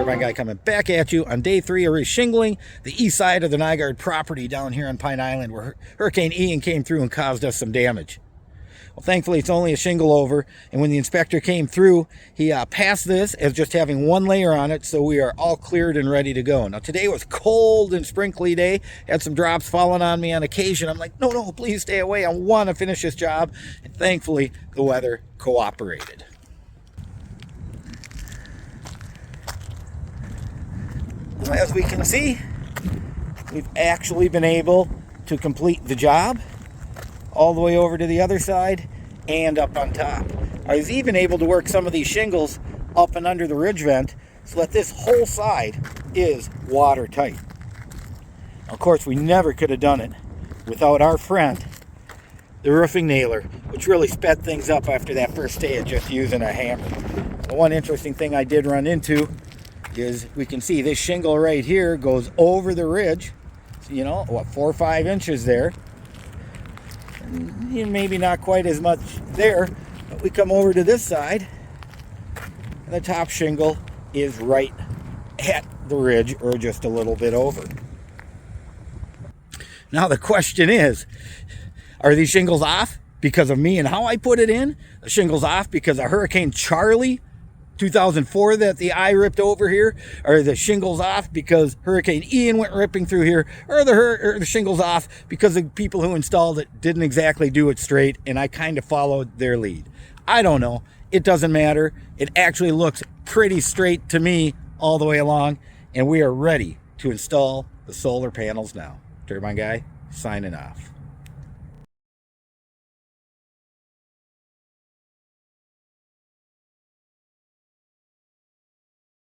Turbine Guy coming back at you on day 3 of reshingling the east side of the Nygaard property down here on Pine Island, where Hurricane Ian came through and caused us some damage. Well, thankfully, it's only a shingle over, and when the inspector came through, he passed this as just having one layer on it, so we are all cleared and ready to go. Now, today was cold and sprinkly day, had some drops falling on me on occasion. I'm like, no, please stay away. I want to finish this job, and thankfully, the weather cooperated. As we can see, we've actually been able to complete the job all the way over to the other side and up on top. I was even able to work some of these shingles up and under the ridge vent so that this whole side is watertight. Of course, we never could have done it without our friend, the roofing nailer, which really sped things up after that first day of just using a hammer. The one interesting thing I did run into is we can see this shingle right here goes over the ridge, so, you know, what, 4 or 5 inches there. And maybe not quite as much there, but we come over to this side and the top shingle is right at the ridge or just a little bit over. Now the question is, are these shingles off because of me and how I put it in? The shingles off because of Hurricane Charlie 2004 that the eye ripped over here? Are the shingles off because Hurricane Ian went ripping through here? Or the shingles off because the people who installed it didn't exactly do it straight and I kind of followed their lead? I don't know. It doesn't matter. It actually looks pretty straight to me all the way along, and we are ready to install the solar panels now. Turbine Guy signing off.